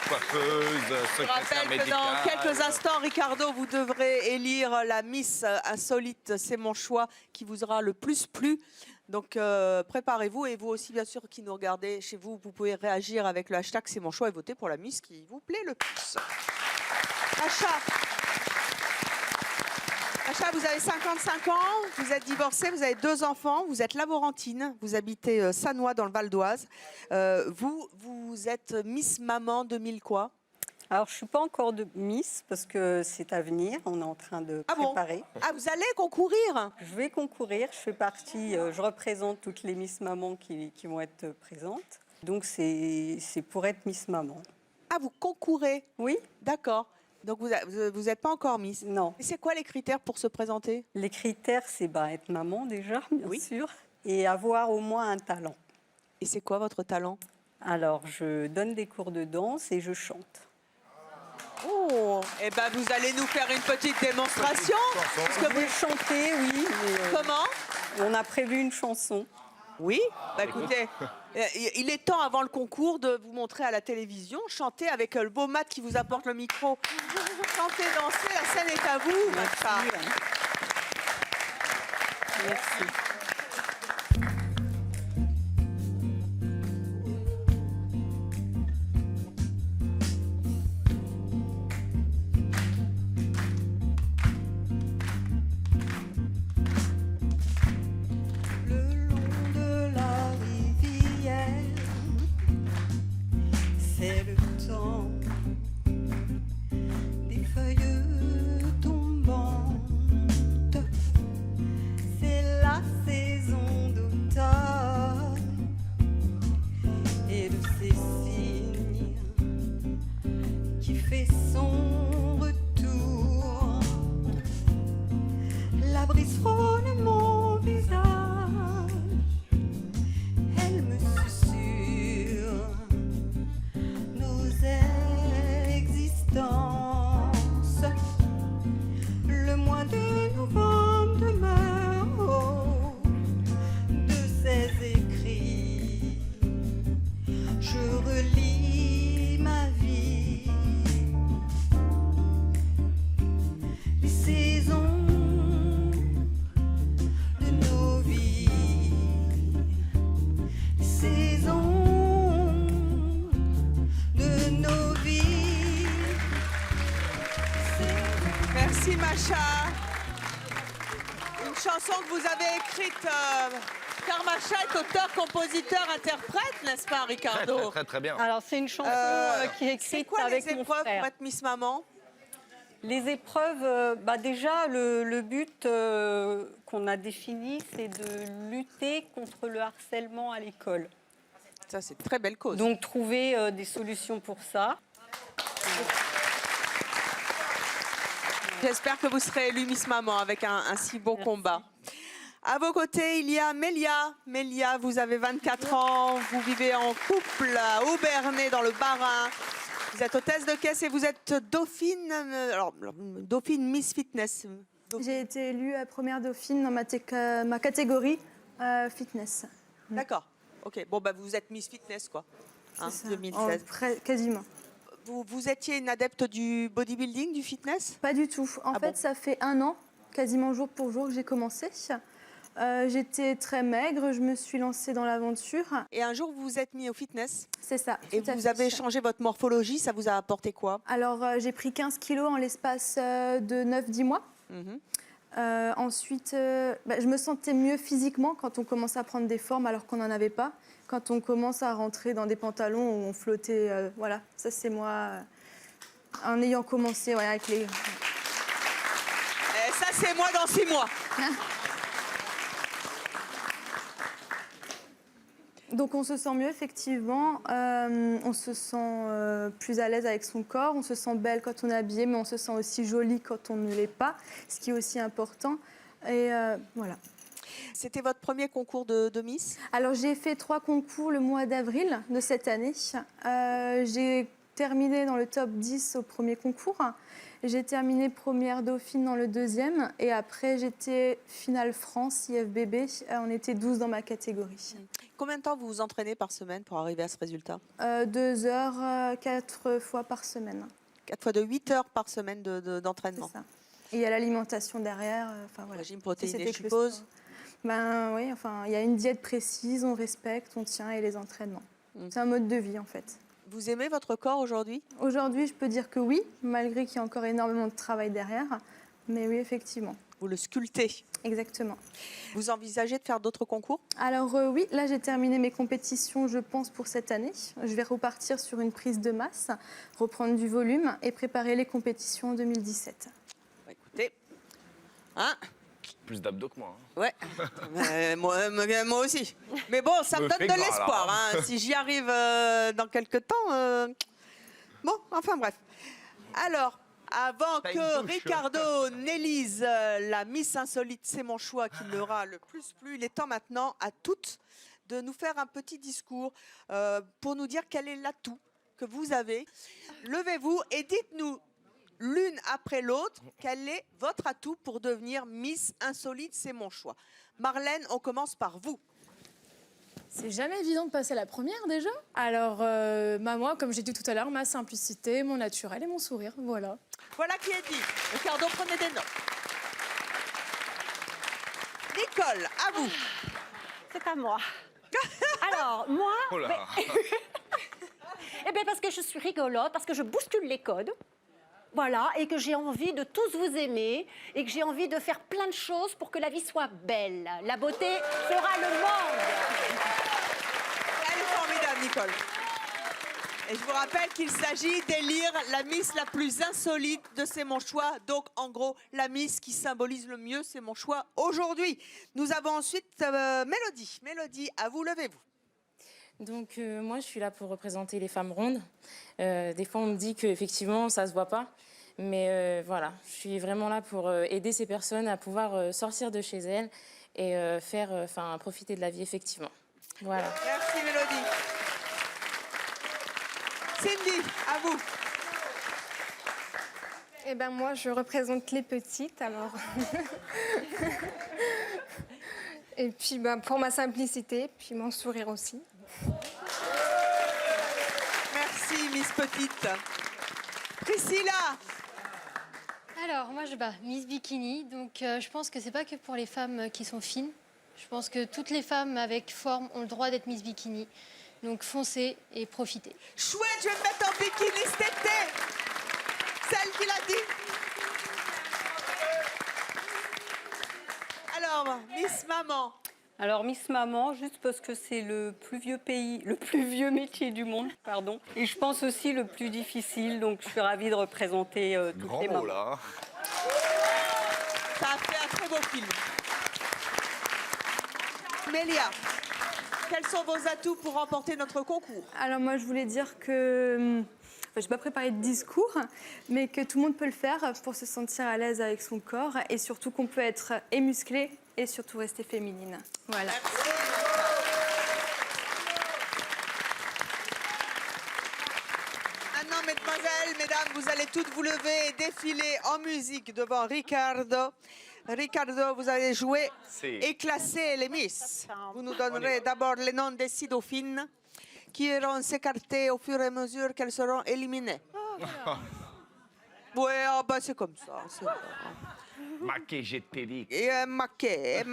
Coiffeuse, Je secrétaire rappelle que médicale. dans quelques instants, Ricardo, vous devrez élire la Miss Insolite, c'est mon choix, qui vous aura le plus plu. Donc préparez-vous, et vous aussi, bien sûr, qui nous regardez chez vous, vous pouvez réagir avec le hashtag c'est mon choix et voter pour la Miss qui vous plaît le plus. Acha, vous avez 55 ans, vous êtes divorcée, vous avez 2 enfants, vous êtes laborantine, vous habitez Sannois dans le Val d'Oise. Vous êtes Miss Maman 2000 quoi? Alors, je ne suis pas encore de Miss parce que c'est à venir. On est en train de préparer. Ah, vous allez concourir? Je vais concourir. Je fais partie, je représente toutes les Miss Maman qui vont être présentes. Donc, c'est pour être Miss Maman. Ah, vous concourez? Oui. D'accord. Donc, vous n'êtes pas encore Miss? Non. Et c'est quoi les critères pour se présenter? Les critères, c'est être maman déjà, bien sûr, et avoir au moins un talent. Et c'est quoi votre talent? Alors, je donne des cours de danse et je chante. Oh, eh ben vous allez nous faire une petite démonstration. Parce que Je vais chanter, oui. mais, Comment? On a prévu une chanson. Oui, bah écoutez, il est temps avant le concours de vous montrer à la télévision, chanter avec le beau Matt qui vous apporte le micro. Chantez, dansez, la scène est à vous. Merci. Merci. C'est le temps des feuilles tombantes. C'est la saison. Karmacha. Une chanson que vous avez écrite. Karmacha est auteur, compositeur, interprète, n'est-ce pas, Ricardo? Très bien. Alors, c'est une chanson qui est écrite C'est quoi avec les mon épreuves frère. pour être Miss Maman? Les épreuves, déjà, le but qu'on a défini, c'est de lutter contre le harcèlement à l'école. Ça, c'est une très belle cause. Donc, trouver des solutions pour ça. J'espère que vous serez élue Miss Maman avec un si beau combat. À vos côtés, il y a Mélia. Mélia, vous avez 24 ans, vous vivez en couple à Aubernais dans le Bas-Rhin. Vous êtes hôtesse de caisse et vous êtes dauphine, dauphine Miss Fitness. J'ai été élue première dauphine dans ma catégorie fitness. D'accord. Ok. Bon, bah, vous êtes Miss Fitness, quoi. Hein, C'est ça. 2016. Quasiment. Vous étiez une adepte du bodybuilding, du fitness? Pas du tout. En fait, ça fait 1 an, quasiment jour pour jour, que j'ai commencé. J'étais très maigre, je me suis lancée dans l'aventure. Et un jour, vous vous êtes mis au fitness? C'est ça. Et vous avez changé votre morphologie, ça vous a apporté quoi? Alors, j'ai pris 15 kilos en l'espace de 9-10 mois. Ensuite, je me sentais mieux physiquement quand on commence à prendre des formes alors qu'on n'en avait pas. Quand on commence à rentrer dans des pantalons où on flottait, voilà, ça c'est moi, en ayant commencé avec les... Et ça, c'est moi dans 6 mois. Donc on se sent mieux, effectivement. On se sent plus à l'aise avec son corps. On se sent belle quand on est habillée, mais on se sent aussi jolie quand on ne l'est pas, ce qui est aussi important. Et voilà. C'était votre premier concours de Miss? Alors j'ai fait 3 concours le mois d'avril de cette année. J'ai terminé dans le top 10 au premier concours. J'ai terminé première dauphine dans le deuxième. Et après, j'étais finale France, IFBB. On était 12 dans ma catégorie. Combien de temps vous vous entraînez par semaine pour arriver à ce résultat? 2 heures, 4 fois par semaine. 4 fois de 8 heures par semaine d'entraînement. C'est ça. Et il y a l'alimentation derrière. Voilà. Régime protéiné, C'était je que le suppose. sport. Ben oui, il y a une diète précise, on respecte, on tient et les entraînements. C'est un mode de vie en fait. Vous aimez votre corps aujourd'hui? Aujourd'hui, je peux dire que oui, malgré qu'il y a encore énormément de travail derrière. Mais oui, effectivement. Vous le sculptez. Exactement. Vous envisagez de faire d'autres concours? Alors oui, là j'ai terminé mes compétitions, je pense, pour cette année. Je vais repartir sur une prise de masse, reprendre du volume et préparer les compétitions en 2017. Écoutez, hein? Plus d'abdos que moi. Ouais, moi aussi. Mais bon, ça me Me donne fait de gras, l'espoir. là. Hein. Si j'y arrive dans quelques temps... Bon, enfin bref. Alors, avant T'as que une douche. Ricardo n'élise la Miss Insolite, c'est mon choix qui l'aura le plus plu, il est temps maintenant à toutes de nous faire un petit discours pour nous dire quel est l'atout que vous avez. Levez-vous et dites-nous l'une après l'autre, quel est votre atout pour devenir Miss Insolite, c'est mon choix. Marlène, on commence par vous. C'est jamais évident de passer la première déjà. Alors, moi, comme j'ai dit tout à l'heure, ma simplicité, mon naturel et mon sourire, voilà. Voilà qui est dit. Ricardo, prenez des notes. Nicole, à vous. C'est à moi. Alors, moi... Oh là. Eh bien, parce que je suis rigolote, parce que je bouscule les codes. Voilà, et que j'ai envie de tous vous aimer, et que j'ai envie de faire plein de choses pour que la vie soit belle. La beauté fera le monde. Elle est formidable, Nicole. Et je vous rappelle qu'il s'agit d'élire la Miss la plus insolite de C'est mon choix. Donc, en gros, la Miss qui symbolise le mieux C'est mon choix aujourd'hui. Nous avons ensuite Mélodie. Mélodie, à vous, levez-vous. Donc moi, je suis là pour représenter les femmes rondes. Des fois, on me dit qu'effectivement, ça ne se voit pas. Mais voilà, je suis vraiment là pour aider ces personnes à pouvoir sortir de chez elles et profiter de la vie, effectivement. Voilà. Merci, Mélodie. Cindy, à vous. Eh ben moi, je représente les petites, alors. Et puis, pour ma simplicité, puis mon sourire aussi. Merci, Miss Petite. Priscilla. Alors, moi, je bats Miss Bikini. Donc, je pense que c'est pas que pour les femmes qui sont fines. Je pense que toutes les femmes avec forme ont le droit d'être Miss Bikini. Donc, foncez et profitez. Chouette, je vais me mettre en bikini cet été. Celle qui l'a dit. Alors, Miss Maman. Alors Miss Maman, juste parce que c'est le plus vieux métier du monde, pardon. Et je pense aussi le plus difficile, donc je suis ravie de représenter toutes Grand les mot mamans. là. Ça a fait un très beau film. Mélia, quels sont vos atouts pour remporter notre concours? Alors moi, je voulais dire que je n'ai pas préparé de discours, mais que tout le monde peut le faire pour se sentir à l'aise avec son corps et surtout qu'on peut être et musclé et surtout rester féminine. Voilà. Maintenant, mesdemoiselles, mesdames, vous allez toutes vous lever et défiler en musique devant Ricardo. Ricardo, vous allez jouer et classer les Miss. Vous nous donnerez d'abord les noms des 6 dauphines qui iront s'écarter au fur et à mesure qu'elles seront éliminées. Oui, c'est comme ça. Maquet, j'étais dit. Maquet,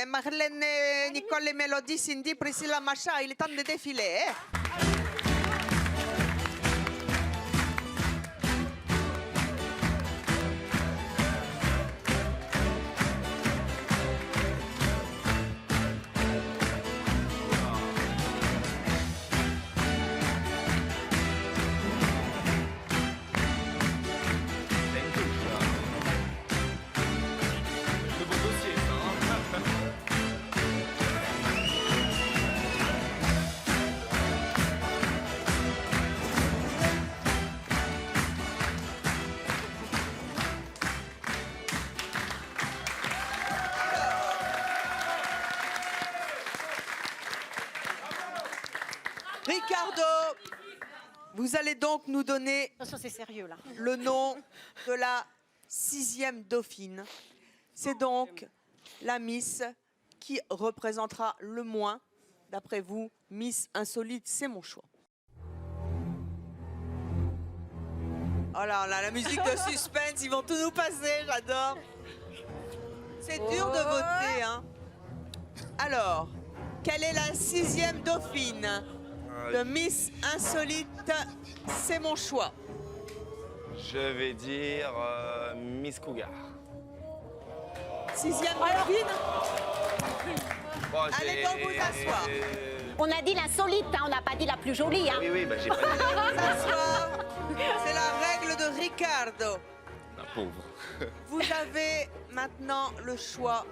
Marlène, Nicole, Mélodie, Cindy, Priscilla, Macha, il est temps de défiler. Le bon dossier, ça. Ricardo, vous allez donc nous donner Attention, c'est sérieux là. le nom de la 6e dauphine. C'est donc la Miss qui représentera le moins, d'après vous, Miss Insolite, c'est mon choix. Oh là là, la musique de suspense, ils vont tout nous passer, j'adore. C'est dur de voter, hein. Alors, quelle est la 6e dauphine de Miss Insolite, c'est mon choix? Je vais dire Miss Cougar. 6e dauphine? Bon, Allez donc vous asseoir. On a dit l'insolite, hein, on n'a pas dit la plus jolie. Hein. Oui, j'ai pas dit. Vous asseoir. C'est la règle de Ricardo. La pauvre. Vous avez maintenant le choix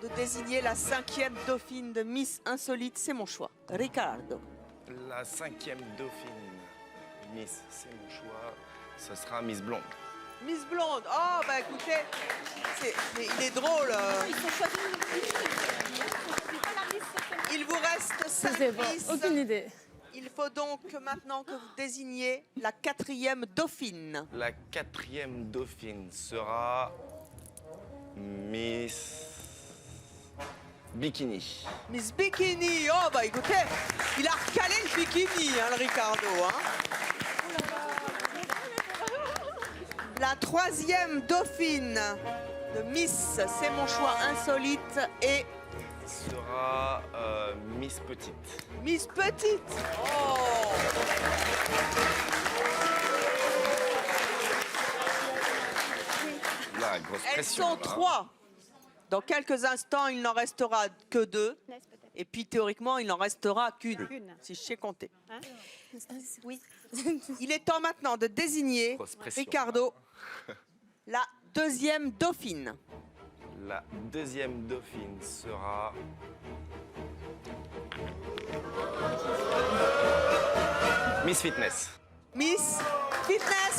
de désigner la 5e dauphine de Miss Insolite, c'est mon choix. Ricardo. La 5e dauphine, Miss, c'est mon choix. Ce sera Miss Blonde. Miss Blonde. Oh, bah écoutez, mais il est drôle. Il vous reste 5 Miss. Aucune idée. Il faut donc maintenant que vous désigniez la 4e dauphine. La 4e dauphine sera Miss Bikini. Miss Bikini. Oh, bah écoutez, il a recalé le bikini, hein, le Ricardo. Hein. La 3e dauphine de Miss, c'est mon choix insolite, et Sera Miss Petite. Miss Petite. Oh. Là, grosse Elles pression. sont là. 3. Dans quelques instants, il n'en restera que 2. Et puis théoriquement, il n'en restera qu'une, si je sais compter. Oui. Il est temps maintenant de désigner, Grosse pression. Ricardo, la 2e dauphine. La 2e dauphine sera Miss Fitness. Miss Fitness.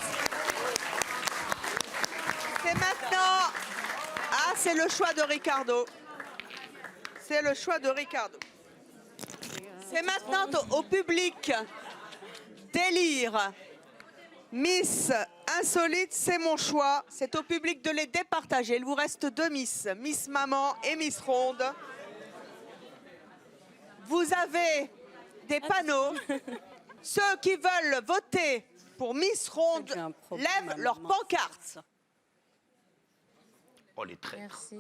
C'est maintenant. Ah, c'est le choix de Ricardo. C'est le choix de Ricardo. C'est maintenant au public d'élire Miss Insolite, c'est mon choix. C'est au public de les départager. Il vous reste 2 Miss, Miss Maman et Miss Ronde. Vous avez des panneaux. Ceux qui veulent voter pour Miss Ronde lèvent leur pancarte. Oh, les traîtres. Merci.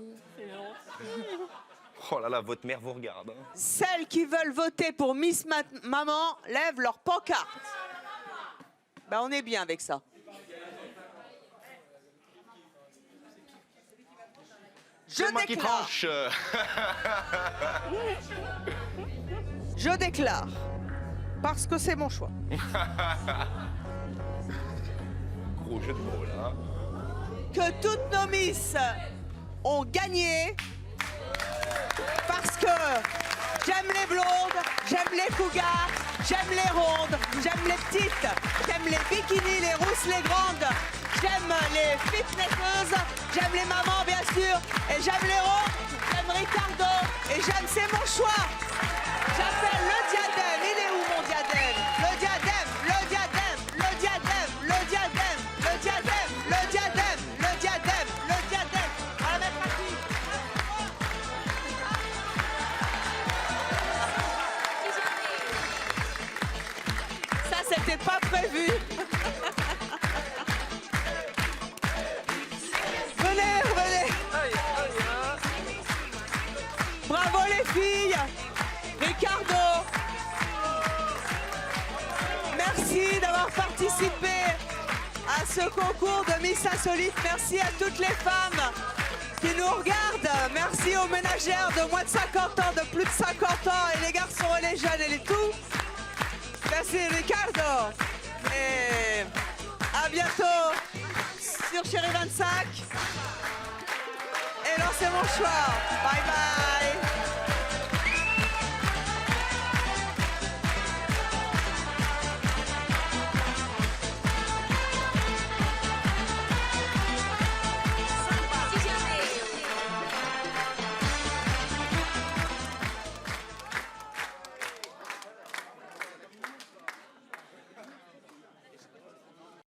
Oh là là, votre mère vous regarde. Hein. Celles qui veulent voter pour Miss Maman lèvent leur pancarte. Ben, on est bien avec ça. C'est moi qui tranche. Je déclare, parce que c'est mon choix, Gros jeu de mots là. que toutes nos Miss ont gagné parce que j'aime les blondes, j'aime les cougars, j'aime les rondes, j'aime les petites, j'aime les bikinis, les rousses, les grandes, j'aime les fitnesseuses, j'aime les mamans bien sûr, et j'aime les ronds, j'aime Ricardo, et j'aime c'est mon choix. J'appelle le diadème, il est où mon diadème? Le diadème, le diadème, le diadème, le diadème, le diadème, le diadème, le diadème, le diadème. On va la mettre à qui? Ça, c'était pas prévu. Venez, venez. Bravo les filles. Ricardo, merci d'avoir participé à ce concours de Miss Insolite. Merci à toutes les femmes qui nous regardent. Merci aux ménagères de moins de 50 ans, de plus de 50 ans, et les garçons et les jeunes et les tout. Merci Ricardo. Et à bientôt sur Chérie 25. Et lancez mon choix. Bye bye.